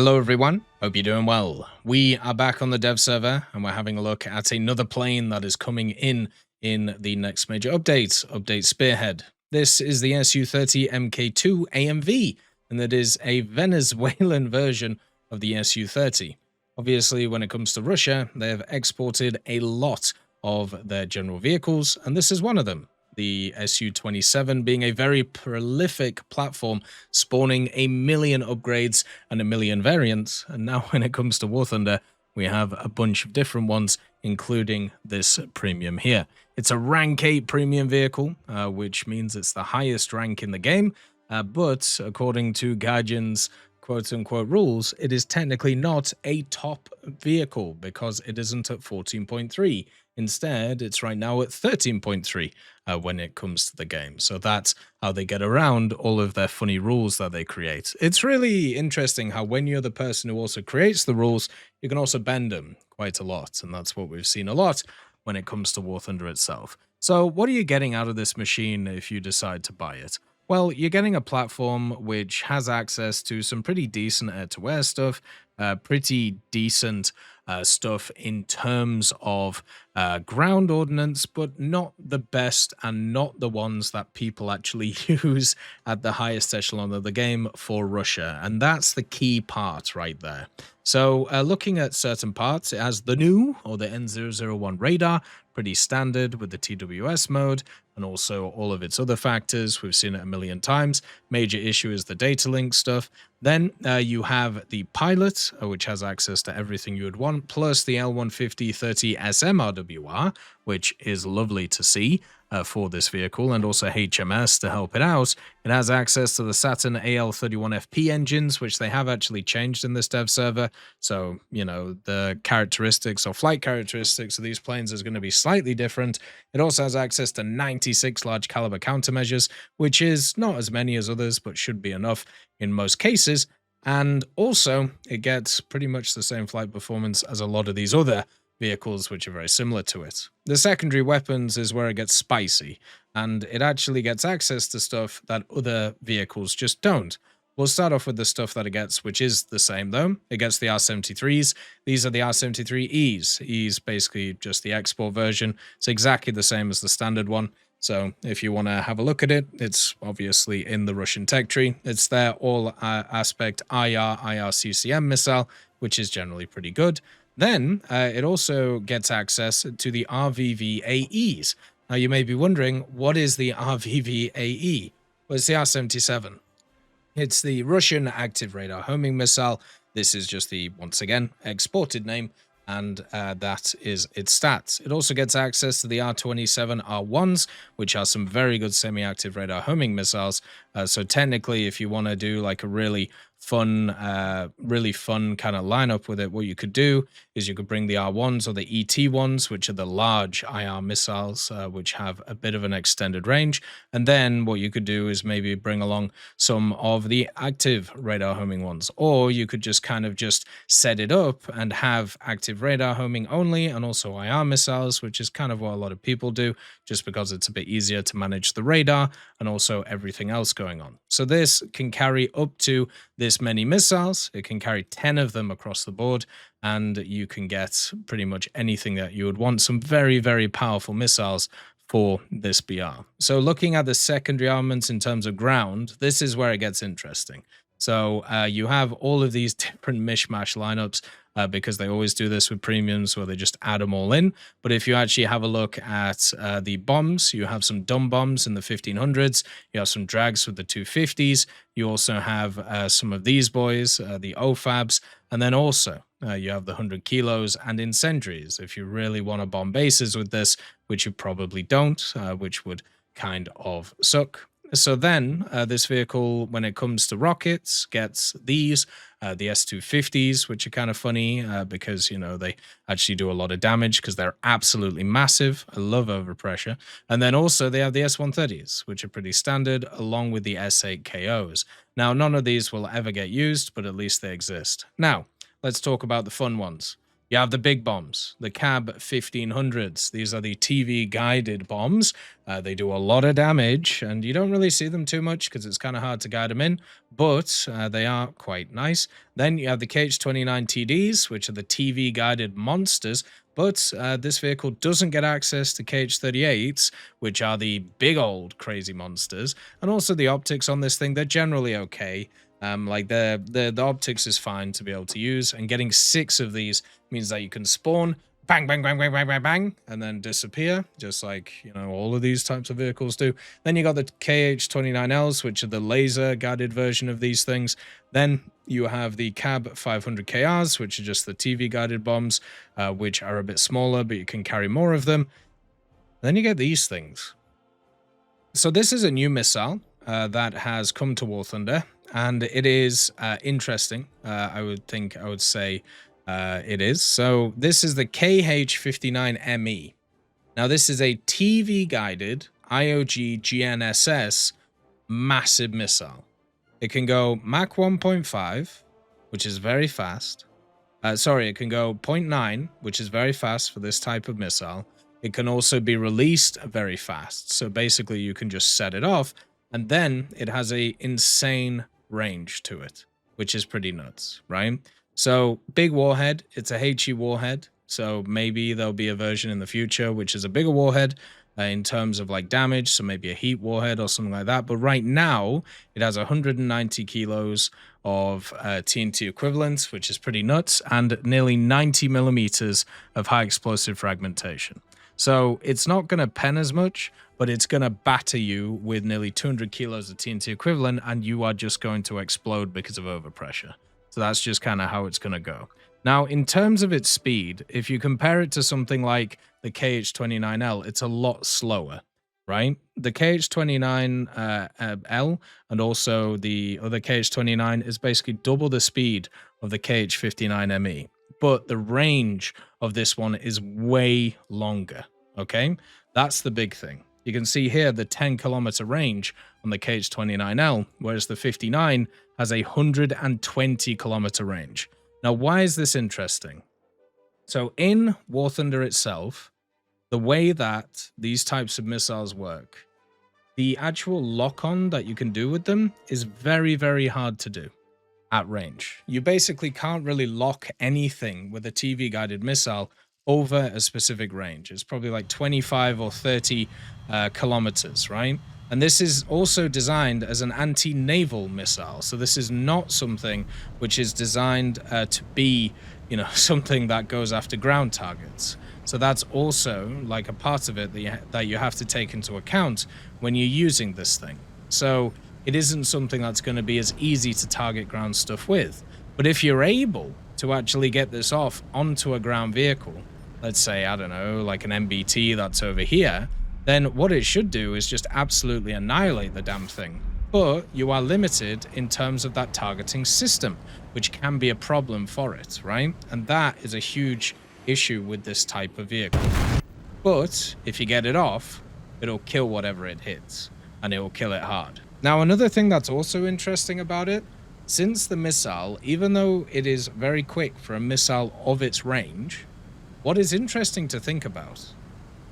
Hello everyone, hope you're doing well. We are back on the dev server and we're having a look at another plane that is coming in the next major update Spearhead. This is the Su-30MK2 AMV, and that is a Venezuelan version of the Su-30. Obviously, when it comes to Russia, they have exported a lot of their general vehicles, and this is one of them. The Su-27 being a very prolific platform, spawning a million upgrades and a million variants. And now when it comes to War Thunder, we have a bunch of different ones, including this premium here. It's a rank 8 premium vehicle, which means it's the highest rank in the game. But according to Gaijin's quote-unquote rules, it is technically not a top vehicle because it isn't at 14.3. Instead, it's right now at 13.3 when it comes to the game. So that's how they get around all of their funny rules that they create. It's really interesting how when you're the person who also creates the rules, you can also bend them quite a lot. And that's what we've seen a lot when it comes to War Thunder itself. So what are you getting out of this machine if you decide to buy it? Well, you're getting a platform which has access to some pretty decent air-to-air stuff, pretty decent stuff in terms of ground ordnance, but not the best and not the ones that people actually use at the highest echelon of the game for Russia. And that's the key part right there. So looking at certain parts, it has the new or the N001 radar, pretty standard with the TWS mode, and also all of its other factors. We've seen it a million times. Major issue is the data link stuff. Then you have the pilot, which has access to everything you would want, plus the L150-30 SMRWR, which is lovely to see for this vehicle, and also HMS to help it out. It has access to the Saturn AL31FP engines, which they have actually changed in this dev server. So, you know, the characteristics or flight characteristics of these planes is going to be slightly different. It also has access to 96 large caliber countermeasures, which is not as many as others, but should be enough in most cases. And also, it gets pretty much the same flight performance as a lot of these other vehicles which are very similar to it. The secondary weapons is where it gets spicy, and it actually gets access to stuff that other vehicles just don't. We'll start off with the stuff that it gets, which is the same though. It gets the R73s. These are the R73Es. E's basically just the export version. It's exactly the same as the standard one. So if you want to have a look at it, it's obviously in the Russian tech tree. It's their all-aspect IR-CCM missile, which is generally pretty good. Then it also gets access to the RVVAEs. Now you may be wondering, what is the RVVAE? Well, it's the R-77. It's the Russian active radar homing missile. This is just the, once again, exported name, and that is its stats. It also gets access to the R-27R1s, which are some very good semi-active radar homing missiles. So technically, if you want to do like a really fun kind of lineup with it, what you could do is you could bring the R1s or the ET1s, which are the large IR missiles, which have a bit of an extended range. And then what you could do is maybe bring along some of the active radar homing ones, or you could just kind of just set it up and have active radar homing only and also IR missiles, which is kind of what a lot of people do, just because it's a bit easier to manage the radar and also everything else going on. So this can carry up to this many missiles. It can carry 10 of them across the board, and you can get pretty much anything that you would want. Some very, very powerful missiles for this BR. So looking at the secondary armaments in terms of ground, this is where it gets interesting. So you have all of these different mishmash lineups because they always do this with premiums where they just add them all in. But if you actually have a look at the bombs, you have some dumb bombs in the 1500s. You have some drags with the 250s. You also have some of these boys, the OFABs. And then also you have the 100 kilos and incendiaries. If you really want to bomb bases with this, which you probably don't, which would kind of suck. So then this vehicle, when it comes to rockets, gets these, the S250s, which are kind of funny because, you know, they actually do a lot of damage because they're absolutely massive. I love overpressure. And then also they have the S130s, which are pretty standard, along with the S8KOs. Now, none of these will ever get used, but at least they exist. Now, let's talk about the fun ones. You have the big bombs, the CAB 1500s. These are the TV guided bombs. They do a lot of damage, and you don't really see them too much because it's kind of hard to guide them in, but they are quite nice. Then you have the KH-29TDs, which are the TV guided monsters, but this vehicle doesn't get access to KH-38s, which are the big old crazy monsters. And also the optics on this thing, they're generally okay. Like the optics is fine to be able to use, and getting 6 of these means that you can spawn, bang, bang, bang, bang, bang, bang, bang, and then disappear, just like, you know, all of these types of vehicles do. Then you got the KH-29Ls, which are the laser guided version of these things. Then you have the CAB 500KRs, which are just the TV guided bombs, which are a bit smaller, but you can carry more of them. Then you get these things. So this is a new missile that has come to War Thunder, and it is interesting. I would say it is. So this is the KH-59ME. Now this is a TV guided IOG GNSS massive missile. It can go Mach 1.5, which is very fast. It can go 0.9, which is very fast for this type of missile. It can also be released very fast. So basically you can just set it off, and then it has a insane range to it, which is pretty nuts, right? So big warhead, it's a HE warhead. So maybe there'll be a version in the future which is a bigger warhead in terms of like damage. So maybe a heat warhead or something like that. But right now it has 190 kilos of TNT equivalent, which is pretty nuts, and nearly 90 millimeters of high explosive fragmentation. So it's not going to pen as much, but it's going to batter you with nearly 200 kilos of TNT equivalent, and you are just going to explode because of overpressure. So that's just kind of how it's going to go. Now, in terms of its speed, if you compare it to something like the KH-29L, it's a lot slower, right? The KH-29L and also the other KH-29 is basically double the speed of the KH-59ME. But the range of this one is way longer, okay? That's the big thing. You can see here the 10-kilometer range on the KH-29L, whereas the 59 has a 120-kilometer range. Now, why is this interesting? So in War Thunder itself, the way that these types of missiles work, the actual lock-on that you can do with them is very, very hard to do at range. You basically can't really lock anything with a TV guided missile over a specific range. It's probably like 25 or 30 kilometers, right? And this is also designed as an anti-naval missile. So this is not something which is designed to be, you know, something that goes after ground targets. So that's also like a part of it that you have to take into account when you're using this thing. So it isn't something that's going to be as easy to target ground stuff with. But if you're able to actually get this off onto a ground vehicle, let's say, I don't know, like an MBT that's over here, then what it should do is just absolutely annihilate the damn thing. But you are limited in terms of that targeting system, which can be a problem for it, right? And that is a huge issue with this type of vehicle. But if you get it off, it'll kill whatever it hits, and it will kill it hard. Now, another thing that's also interesting about it, since the missile, even though it is very quick for a missile of its range, what is interesting to think about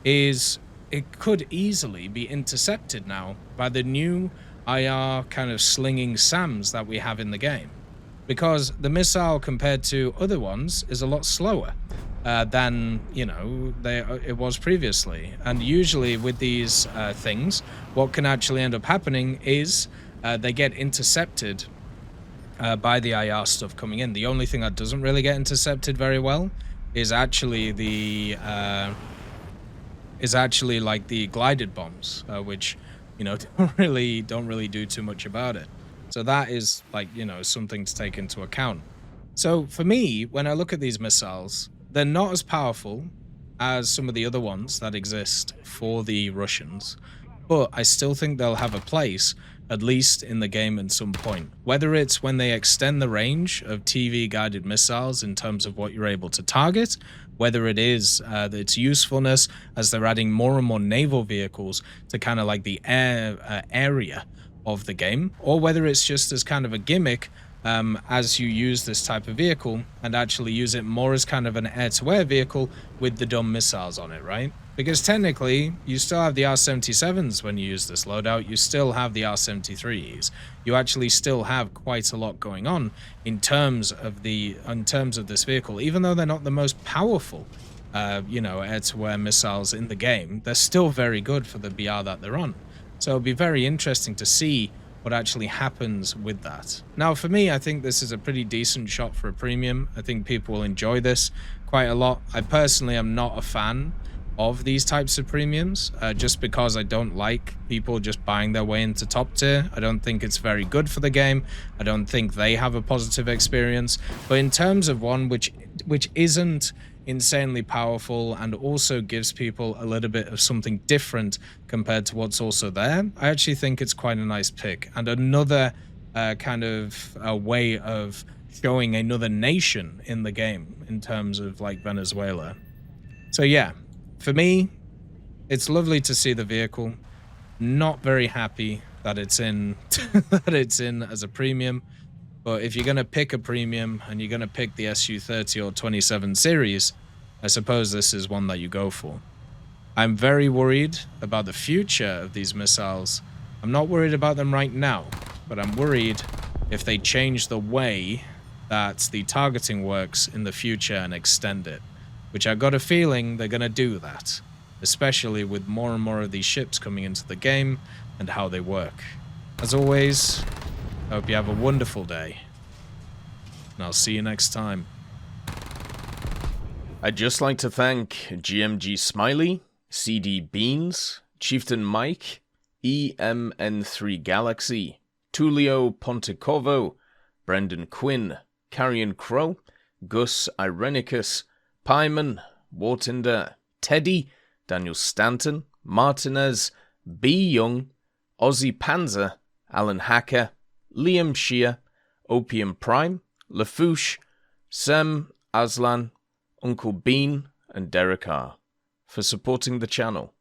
is it could easily be intercepted now by the new IR kind of slinging SAMs that we have in the game. Because the missile, compared to other ones, is a lot slower than, you know, it was previously. And usually with these things, what can actually end up happening is they get intercepted by the IR stuff coming in. The only thing that doesn't really get intercepted very well is actually the like the glided bombs, which, you know, don't really do too much about it. So that is, like, you know, something to take into account. So for me, when I look at these missiles, they're not as powerful as some of the other ones that exist for the Russians, but I still think they'll have a place, at least in the game at some point. Whether it's when they extend the range of TV-guided missiles in terms of what you're able to target, whether it is its usefulness as they're adding more and more naval vehicles to kind of like the area of the game, or whether it's just as kind of a gimmick as you use this type of vehicle, and actually use it more as kind of an air-to-air vehicle with the dumb missiles on it, right? Because technically, you still have the R-77s when you use this loadout, you still have the R-73s, you actually still have quite a lot going on in terms of this vehicle, even though they're not the most powerful, air-to-air missiles in the game, they're still very good for the BR that they're on. So it'll be very interesting to see what actually happens with that. Now, for me, I think this is a pretty decent shot for a premium. I think people will enjoy this quite a lot. I personally am not a fan of these types of premiums, just because I don't like people just buying their way into top tier. I don't think it's very good for the game. I don't think they have a positive experience. But in terms of one which isn't insanely powerful and also gives people a little bit of something different compared to what's also there, I actually think it's quite a nice pick, and another kind of a way of showing another nation in the game in terms of like Venezuela. So yeah, for me, it's lovely to see the vehicle. Not very happy that it's in that it's in as a premium. But if you're going to pick a premium and you're going to pick the Su-30 or 27 series, I suppose this is one that you go for. I'm very worried about the future of these missiles. I'm not worried about them right now, but I'm worried if they change the way that the targeting works in the future and extend it, which I've got a feeling they're going to do that, especially with more and more of these ships coming into the game and how they work. As always, I hope you have a wonderful day, and I'll see you next time. I'd just like to thank GMG Smiley, CD Beans, Chieftain Mike, EMN3 Galaxy, Tulio Pontecorvo, Brendan Quinn, Carrion Crow, Gus Irenicus, Pyman, Wartinder, Teddy, Daniel Stanton, Martinez, B. Young, Ozzy Panzer, Alan Hacker, Liam Shear, Opium Prime, Lafouche, Sem, Aslan, Uncle Bean, and Derek R. for supporting the channel.